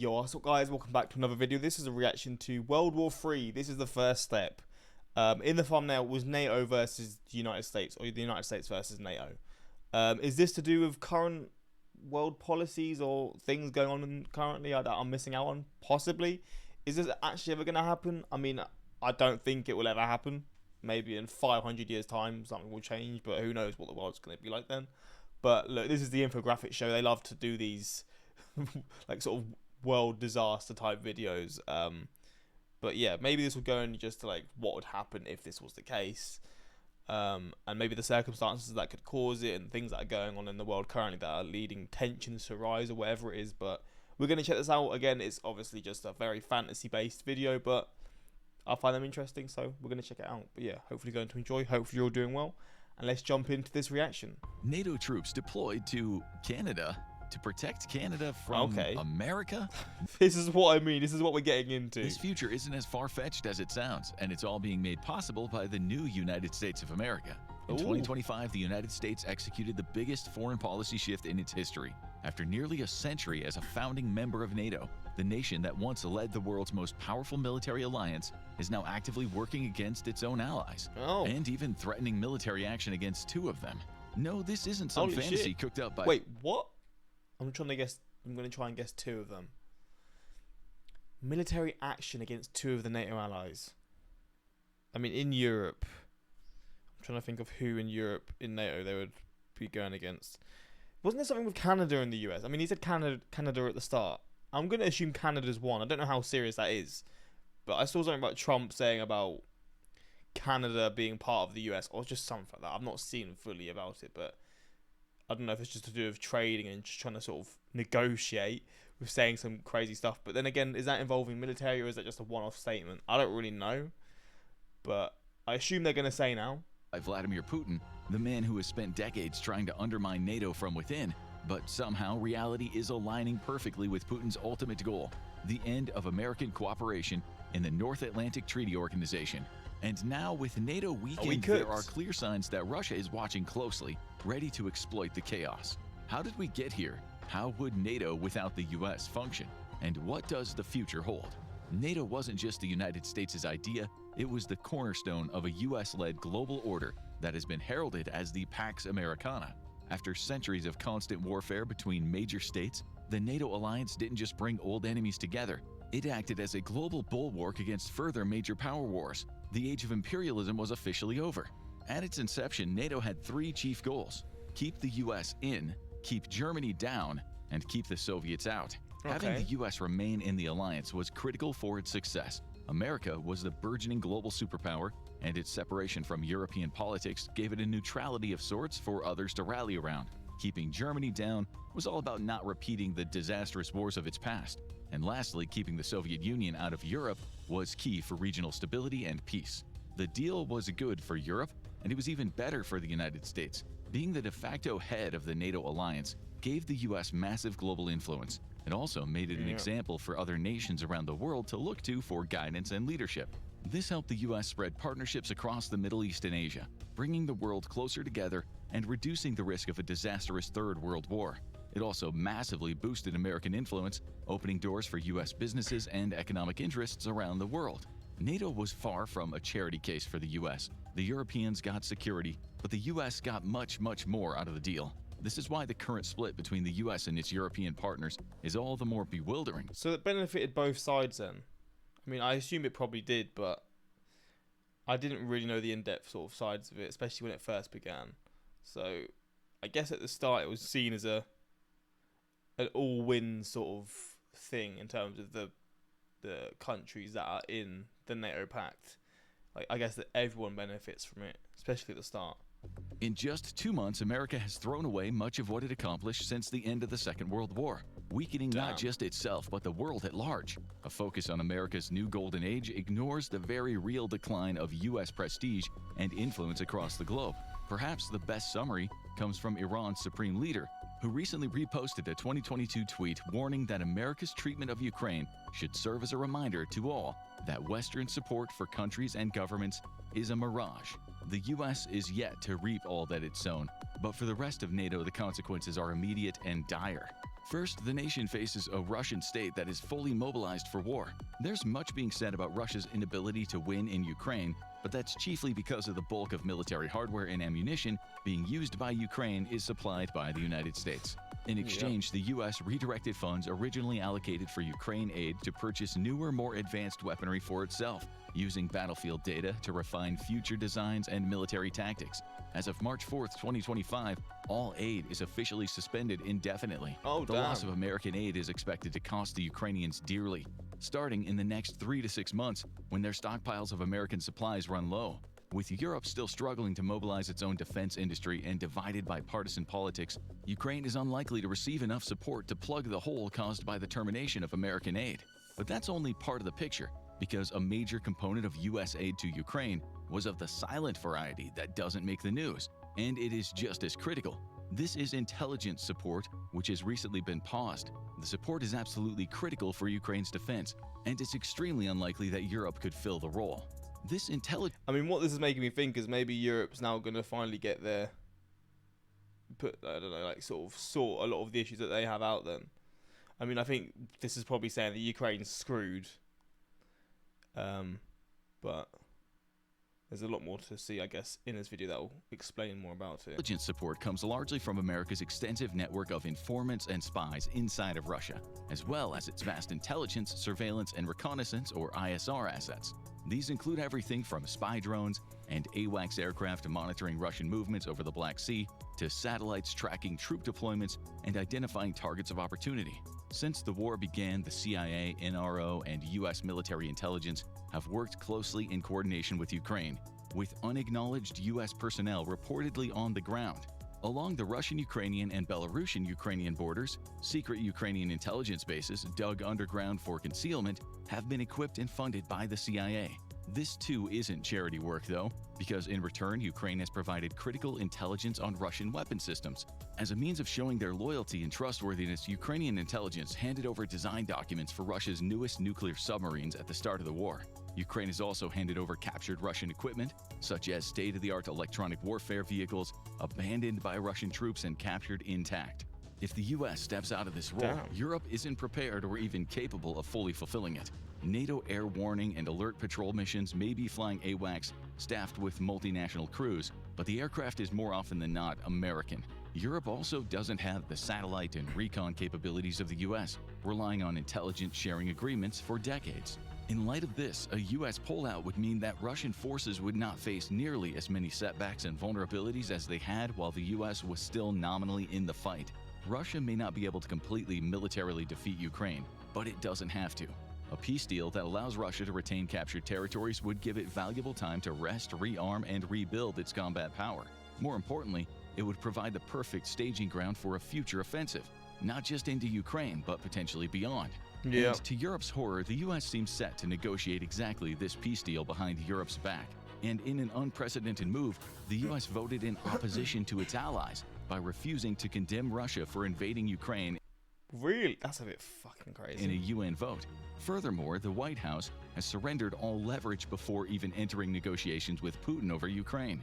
Yo, what's up guys, welcome back to another video. This is a reaction to World War III. This is the first step. In the thumbnail was NATO versus the United States, or the United States versus NATO. Is this to do with current world policies or things going on currently that I'm missing out on? Possibly. Is this actually ever going to happen? I mean, I don't think it will ever happen. Maybe in 500 years time something will change, but who knows what the world's going to be like then. But look, this is the infographic show. They love to do these like sort of world disaster type videos. But yeah, maybe this will go into just to like what would happen if this was the case, and maybe the circumstances that could cause it and things that are going on in the world currently that are leading tensions to rise or whatever it is. But we're going to check this out. Again, it's obviously just a very fantasy based video, but I find them interesting, so we're going to check it out. But yeah, hopefully you're going to enjoy, hopefully you're all doing well, and let's jump into this reaction. NATO troops deployed to Canada to protect Canada from America? This is what I mean. This is what we're getting into. This future isn't as far-fetched as it sounds, and it's all being made possible by the new United States of America. In 2025, the United States executed the biggest foreign policy shift in its history. After nearly a century as a founding member of NATO, the nation that once led the world's most powerful military alliance is now actively working against its own allies, and even threatening military action against two of them. No, this isn't some fantasy cooked up by— Wait, what? I'm going to try and guess two of them. Military action against two of the NATO allies. I mean, in Europe. I'm trying to think of who in Europe, in NATO, they would be going against. Wasn't there something with Canada and the US? I mean, he said Canada at the start. I'm going to assume Canada's one. I don't know how serious that is. But I saw something about Trump saying about Canada being part of the US, or just something like that. I've not seen fully about it, but I don't know if it's just to do with trading and just trying to sort of negotiate with saying some crazy stuff. But then again, is that involving military or is that just a one-off statement? I don't really know. But I assume they're going to say now. By Vladimir Putin, the man who has spent decades trying to undermine NATO from within. But somehow reality is aligning perfectly with Putin's ultimate goal, the end of American cooperation in the North Atlantic Treaty Organization. And now with NATO weakened, there are clear signs that Russia is watching closely, ready to exploit the chaos. How did we get here? How would NATO without the US function? And what does the future hold? NATO wasn't just the United States' idea, it was the cornerstone of a US-led global order that has been heralded as the PAX Americana. After centuries of constant warfare between major states, the NATO alliance didn't just bring old enemies together, it acted as a global bulwark against further major power wars. The age of imperialism was officially over. At its inception, NATO had three chief goals: keep the US in, keep Germany down, and keep the Soviets out. Having the US remain in the alliance was critical for its success. America was the burgeoning global superpower, and its separation from European politics gave it a neutrality of sorts for others to rally around. Keeping Germany down was all about not repeating the disastrous wars of its past. And lastly, keeping the Soviet Union out of Europe was key for regional stability and peace. The deal was good for Europe, and it was even better for the United States. Being the de facto head of the NATO alliance gave the US massive global influence. It also made it an example for other nations around the world to look to for guidance and leadership. This helped the US spread partnerships across the Middle East and Asia, bringing the world closer together and reducing the risk of a disastrous Third World War. It also massively boosted American influence, opening doors for US businesses and economic interests around the world. NATO was far from a charity case for the US. The Europeans got security, but the US got much more out of the deal. This is why the current split between the US and its European partners is all the more bewildering. So it benefited both sides then? I mean, I assume it probably did, but I didn't really know the in-depth sort of sides of it, especially when it first began. So I guess at the start it was seen as an all-win sort of thing in terms of the countries that are in the NATO pact. Like, I guess that everyone benefits from it, especially at the start. In just 2 months, America has thrown away much of what it accomplished since the end of the Second World War, weakening not just itself but the world at large. A focus on America's new golden age ignores the very real decline of US prestige and influence across the globe. Perhaps the best summary comes from Iran's supreme leader, who recently reposted a 2022 tweet warning that America's treatment of Ukraine should serve as a reminder to all that Western support for countries and governments is a mirage. The US is yet to reap all that it's sown, but for the rest of NATO, the consequences are immediate and dire. First, the nation faces a Russian state that is fully mobilized for war. There's much being said about Russia's inability to win in Ukraine, but that's chiefly because of the bulk of military hardware and ammunition being used by Ukraine is supplied by the United States. In exchange, the U.S. redirected funds originally allocated for Ukraine aid to purchase newer, more advanced weaponry for itself, using battlefield data to refine future designs and military tactics. As of March 4th, 2025, all aid is officially suspended indefinitely. The loss of American aid is expected to cost the Ukrainians dearly, starting in the next 3 to 6 months when their stockpiles of American supplies run low. With Europe still struggling to mobilize its own defense industry and divided by partisan politics, Ukraine is unlikely to receive enough support to plug the hole caused by the termination of American aid. But that's only part of the picture, because a major component of U.S. aid to Ukraine was of the silent variety that doesn't make the news, and it is just as critical. This is intelligence support, which has recently been paused. The support is absolutely critical for Ukraine's defense, and it's extremely unlikely that Europe could fill the role. This intelligence... I mean, what this is making me think is maybe Europe's now going to finally get their... sort a lot of the issues that they have out then. I mean, I think this is probably saying that Ukraine's screwed. But there's a lot more to see, I guess, in this video that will explain more about it. Intelligence support comes largely from America's extensive network of informants and spies inside of Russia, as well as its vast intelligence, surveillance, and reconnaissance, or ISR assets. These include everything from spy drones and AWACS aircraft monitoring Russian movements over the Black Sea, to satellites tracking troop deployments and identifying targets of opportunity. Since the war began, the CIA, NRO, and U.S. military intelligence have worked closely in coordination with Ukraine, with unacknowledged U.S. personnel reportedly on the ground. Along the Russian-Ukrainian and Belarusian-Ukrainian borders, secret Ukrainian intelligence bases dug underground for concealment have been equipped and funded by the CIA. This too isn't charity work though, because in return Ukraine has provided critical intelligence on Russian weapon systems. As a means of showing their loyalty and trustworthiness, Ukrainian intelligence handed over design documents for Russia's newest nuclear submarines at the start of the war. Ukraine has also handed over captured Russian equipment, such as state-of-the-art electronic warfare vehicles, abandoned by Russian troops and captured intact. If the U.S. steps out of this role, Europe isn't prepared or even capable of fully fulfilling it. NATO air warning and alert patrol missions may be flying AWACS staffed with multinational crews, but the aircraft is more often than not American. Europe also doesn't have the satellite and recon capabilities of the U.S., relying on intelligence sharing agreements for decades. In light of this, a U.S. pullout would mean that Russian forces would not face nearly as many setbacks and vulnerabilities as they had while the U.S. was still nominally in the fight. Russia may not be able to completely militarily defeat Ukraine, but it doesn't have to. A peace deal that allows Russia to retain captured territories would give it valuable time to rest, rearm, and rebuild its combat power. More importantly, it would provide the perfect staging ground for a future offensive, not just into Ukraine, but potentially beyond. And to Europe's horror, the U.S. seems set to negotiate exactly this peace deal behind Europe's back. And in an unprecedented move, the U.S. voted in opposition to its allies by refusing to condemn Russia for invading Ukraine. Really? That's a bit fucking crazy. In a UN vote. Furthermore, the White House has surrendered all leverage before even entering negotiations with Putin over Ukraine.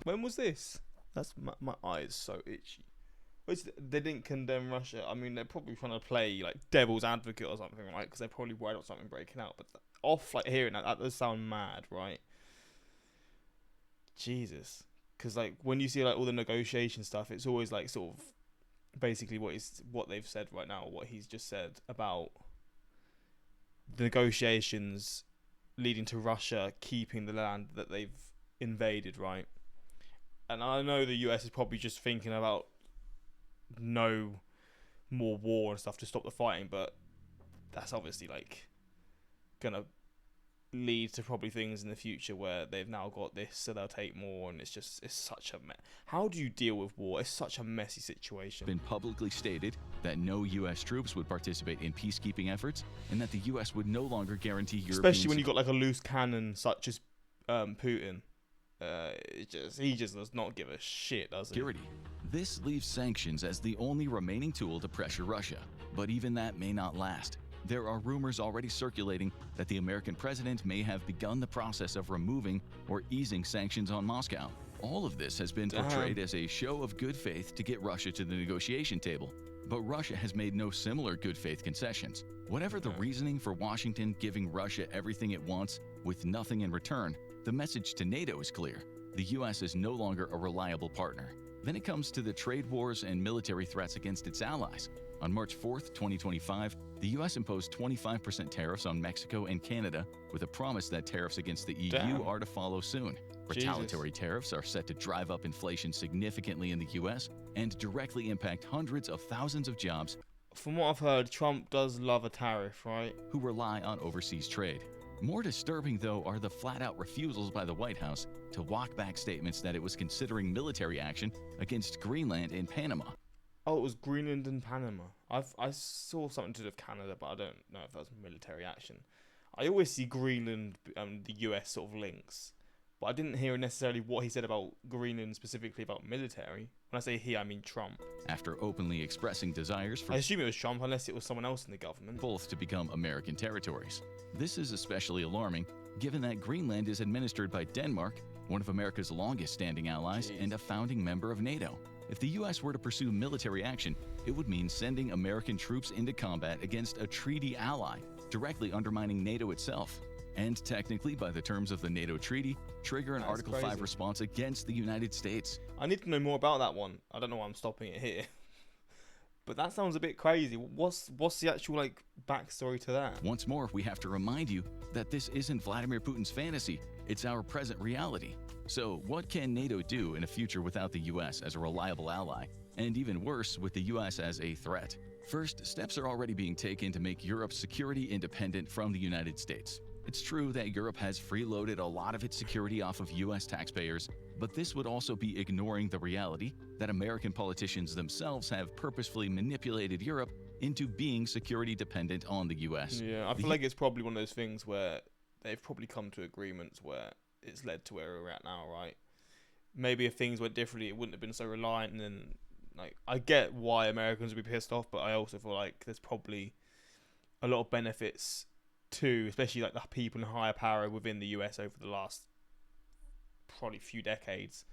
When was this? That's my eyes so itchy. They didn't condemn Russia. I mean, they're probably trying to play like devil's advocate or something, right? Because they're probably worried about something breaking out. But hearing that does sound mad, right? Jesus. Because like when you see like all the negotiation stuff, it's always like sort of basically what they've said right now, what he's just said about the negotiations leading to Russia keeping the land that they've invaded, right? And I know the US is probably just thinking about no more war and stuff to stop the fighting, but that's obviously like gonna lead to probably things in the future where they've now got this, so they'll take more, and it's such a mess. How do you deal with war? It's such a messy situation. Been publicly stated that no U.S. troops would participate in peacekeeping efforts, and that the U.S. would no longer guarantee European... Especially when you got like a loose cannon such as Putin. He just does not give a shit, does he? Security. This leaves sanctions as the only remaining tool to pressure Russia, but even that may not last. There are rumors already circulating that the American president may have begun the process of removing or easing sanctions on Moscow. All of this has been portrayed as a show of good faith to get Russia to the negotiation table. But Russia has made no similar good faith concessions. Whatever the reasoning for Washington giving Russia everything it wants with nothing in return, the message to NATO is clear. The US is no longer a reliable partner. Then it comes to the trade wars and military threats against its allies. On March 4, 2025, the US imposed 25% tariffs on Mexico and Canada with a promise that tariffs against the EU are to follow soon. Retaliatory tariffs are set to drive up inflation significantly in the US and directly impact hundreds of thousands of jobs. From what I've heard, Trump does love a tariff, right? Who rely on overseas trade. More disturbing, though, are the flat-out refusals by the White House to walk back statements that it was considering military action against Greenland and Panama. Oh, it was Greenland and Panama. I saw something to do with Canada, but I don't know if that was military action. I always see Greenland and the US sort of links, but I didn't hear necessarily what he said about Greenland specifically about military. When I say he, I mean Trump. After openly expressing desires for I assume it was Trump, unless it was someone else in the government. Both to become American territories. This is especially alarming, given that Greenland is administered by Denmark, one of America's longest-standing allies and a founding member of NATO. If the U.S. were to pursue military action, it would mean sending American troops into combat against a treaty ally, directly undermining NATO itself. And technically, by the terms of the NATO treaty, trigger an Article 5 response against the United States. I need to know more about that one. I don't know why I'm stopping it here. But that sounds a bit crazy. What's the actual backstory to that? Once more, we have to remind you that this isn't Vladimir Putin's fantasy. It's our present reality. So what can NATO do in a future without the US as a reliable ally, and even worse, with the US as a threat? First, steps are already being taken to make Europe security independent from the United States. It's true that Europe has freeloaded a lot of its security off of US taxpayers, but this would also be ignoring the reality that American politicians themselves have purposefully manipulated Europe into being security dependent on the US. Yeah, I feel like it's probably one of those things where they've probably come to agreements where it's led to where we're at now, right? Maybe if things went differently, it wouldn't have been so reliant. And then, I get why Americans would be pissed off, but I also feel like there's probably a lot of benefits too, especially the people in higher power within the US over the last probably few decades,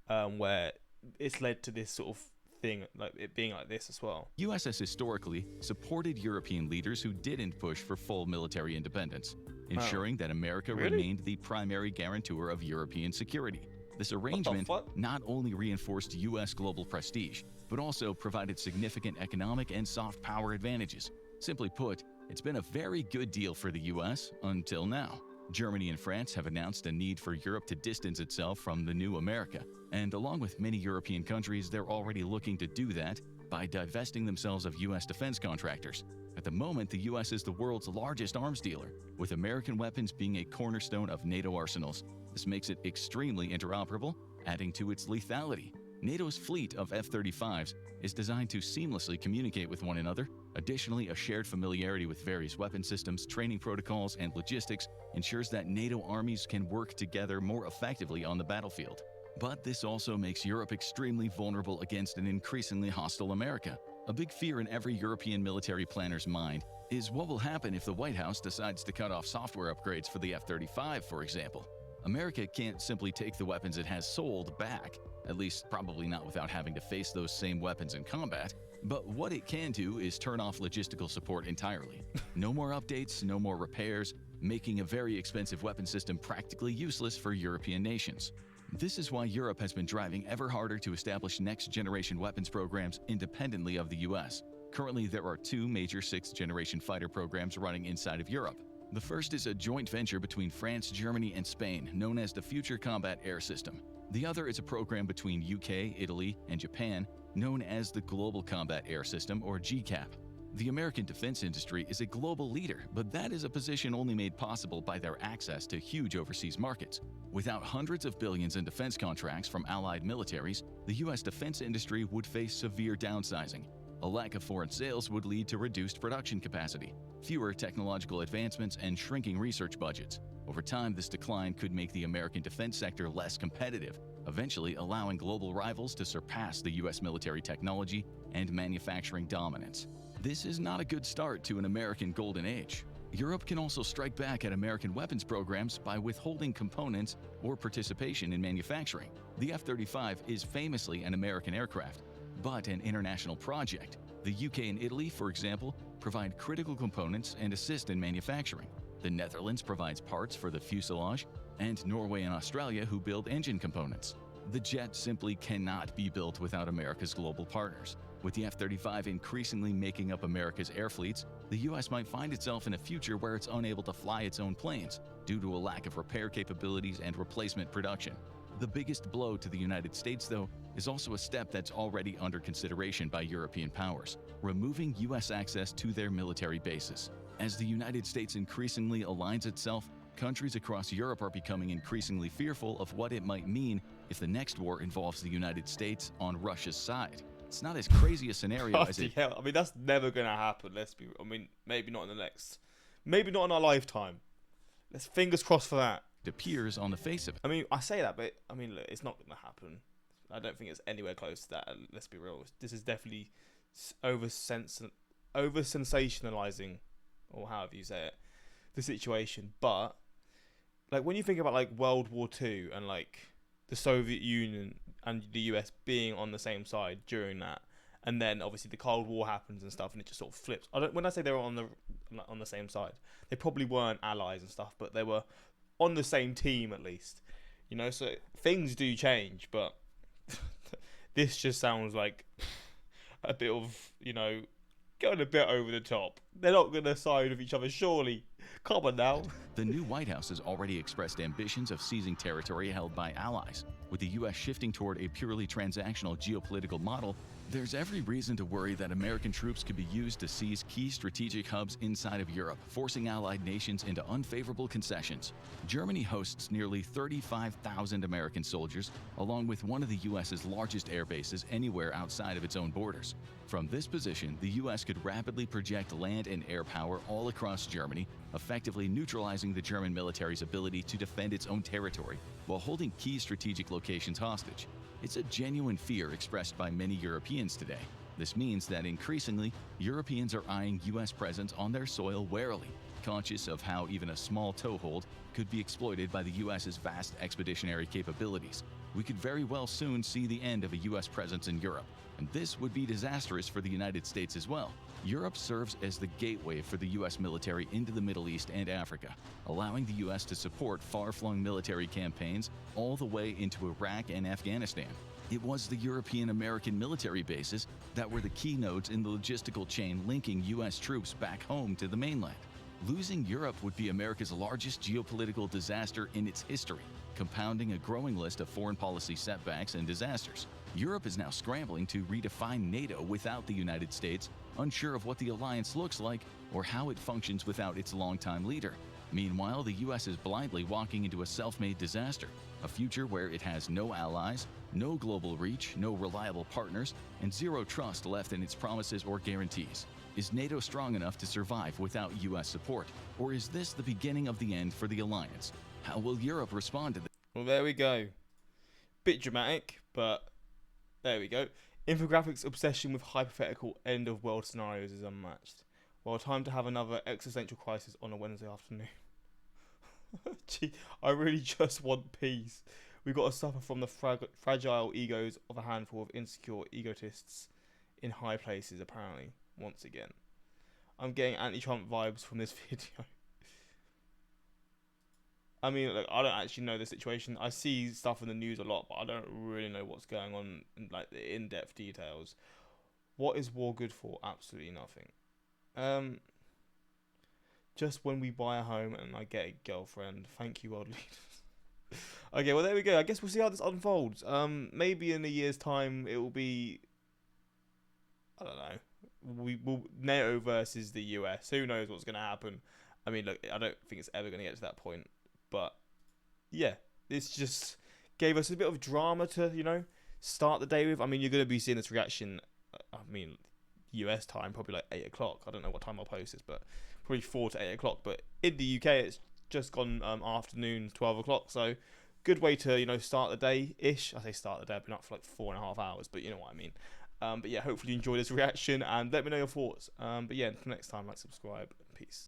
where it's led to this sort of thing, it being like this as well. US has historically supported European leaders who didn't push for full military independence, ensuring that America remained the primary guarantor of European security. This arrangement not only reinforced US global prestige, but also provided significant economic and soft power advantages. Simply put, it's been a very good deal for the US until now. Germany and France have announced a need for Europe to distance itself from the new America, and along with many European countries, they're already looking to do that by divesting themselves of US defense contractors. At the moment, the US is the world's largest arms dealer, with American weapons being a cornerstone of NATO arsenals. This makes it extremely interoperable, adding to its lethality. NATO's fleet of F-35s is designed to seamlessly communicate with one another. Additionally, a shared familiarity with various weapon systems, training protocols, and logistics ensures that NATO armies can work together more effectively on the battlefield. But this also makes Europe extremely vulnerable against an increasingly hostile America. A big fear in every European military planner's mind is what will happen if the White House decides to cut off software upgrades for the F-35, for example. America can't simply take the weapons it has sold back, at least probably not without having to face those same weapons in combat. But what it can do is turn off logistical support entirely. No more updates, no more repairs, making a very expensive weapon system practically useless for European nations. This is why Europe has been driving ever harder to establish next-generation weapons programs independently of the US. Currently, there are two major sixth-generation fighter programs running inside of Europe. The first is a joint venture between France, Germany, and Spain, known as the Future Combat Air System. The other is a program between UK, Italy, and Japan, known as the Global Combat Air System, or GCAP. The American defense industry is a global leader, but that is a position only made possible by their access to huge overseas markets. Without hundreds of billions in defense contracts from allied militaries, the U.S. defense industry would face severe downsizing. A lack of foreign sales would lead to reduced production capacity, fewer technological advancements, and shrinking research budgets. Over time, this decline could make the American defense sector less competitive, eventually allowing global rivals to surpass the U.S. military technology and manufacturing dominance. This is not a good start to an American golden age. Europe can also strike back at American weapons programs by withholding components or participation in manufacturing. The F-35 is famously an American aircraft, but an international project. The UK and Italy, for example, provide critical components and assist in manufacturing. The Netherlands provides parts for the fuselage, and Norway and Australia who build engine components. The jet simply cannot be built without America's global partners. With the F-35 increasingly making up America's air fleets, the US might find itself in a future where it's unable to fly its own planes due to a lack of repair capabilities and replacement production. The biggest blow to the United States, though, is also a step that's already under consideration by European powers: removing US access to their military bases. As the United States increasingly aligns itself, countries across Europe are becoming increasingly fearful of what it might mean if the next war involves the United States on Russia's side. It's not as crazy a scenario as it... Hell, I mean, that's never going to happen. Maybe not in the next... Maybe not in our lifetime. Let's fingers crossed for that. appears on the face of it. I mean, I say that, but I mean, look, it's not going to happen. I don't think it's anywhere close to that. Let's be real. This is definitely over sensationalizing, or however you say it, the situation. But like when you think about like World War II and like the Soviet Union and the US being on the same side during that, and then obviously the Cold War happens and stuff, and it just sort of flips. When I say they were on the same side, they probably weren't allies and stuff, but they were on the same team at least. You know, so things do change, but this just sounds like a bit of, you know, going a bit over the top. They're not going to side with each other, surely. Come on now. The new White House has already expressed ambitions of seizing territory held by allies. With the U.S. shifting toward a purely transactional geopolitical model, there's every reason to worry that American troops could be used to seize key strategic hubs inside of Europe, forcing allied nations into unfavorable concessions. Germany hosts nearly 35,000 American soldiers, along with one of the U.S.'s largest air bases anywhere outside of its own borders. From this position, the U.S. could rapidly project land and air power all across Germany, effectively neutralizing the German military's ability to defend its own territory while holding key strategic locations hostage. It's a genuine fear expressed by many Europeans today. This means that increasingly, Europeans are eyeing U.S. presence on their soil warily, conscious of how even a small toehold could be exploited by the U.S.'s vast expeditionary capabilities. We could very well soon see the end of a U.S. presence in Europe, and this would be disastrous for the United States as well. Europe serves as the gateway for the U.S. military into the Middle East and Africa, allowing the U.S. to support far-flung military campaigns all the way into Iraq and Afghanistan. It was the European-American military bases that were the key nodes in the logistical chain linking U.S. troops back home to the mainland. Losing Europe would be America's largest geopolitical disaster in its history, compounding a growing list of foreign policy setbacks and disasters. Europe is now scrambling to redefine NATO without the United States, unsure of what the alliance looks like or how it functions without its longtime leader. Meanwhile, the U.S. is blindly walking into a self-made disaster, a future where it has no allies, no global reach, no reliable partners, and zero trust left in its promises or guarantees. Is NATO strong enough to survive without U.S. support? Or is this the beginning of the end for the alliance? How will Europe respond to this? Well, there we go. Bit dramatic, but there we go. Infographics' obsession with hypothetical end-of-world scenarios is unmatched. Well, time to have another existential crisis on a Wednesday afternoon. Gee, I really just want peace. We've got to suffer from the fragile egos of a handful of insecure egotists in high places, apparently, once again. I'm getting anti-Trump vibes from this video. I mean, look, I don't actually know the situation. I see stuff in the news a lot, but I don't really know what's going on in like the in-depth details. What is war good for? Absolutely nothing. Just when we buy a home and I get a girlfriend. Thank you, world leaders. Okay, well there we go. I guess we'll see how this unfolds. Maybe in a year's time it will be, I don't know. We will NATO versus the US. Who knows what's going to happen? I mean, look, I don't think it's ever going to get to that point. But yeah, this just gave us a bit of drama to, you know, start the day with. I mean, you're going to be seeing this reaction, I mean, US time, probably like 8 o'clock. I don't know what time I'll post this, but probably 4 to 8 o'clock. But in the UK, it's just gone afternoon, 12 o'clock. So good way to, you know, start the day-ish. I say start the day, I've been up for like 4.5 hours, but you know what I mean. But yeah, hopefully you enjoy this reaction and let me know your thoughts. But yeah, until next time, like, subscribe, peace.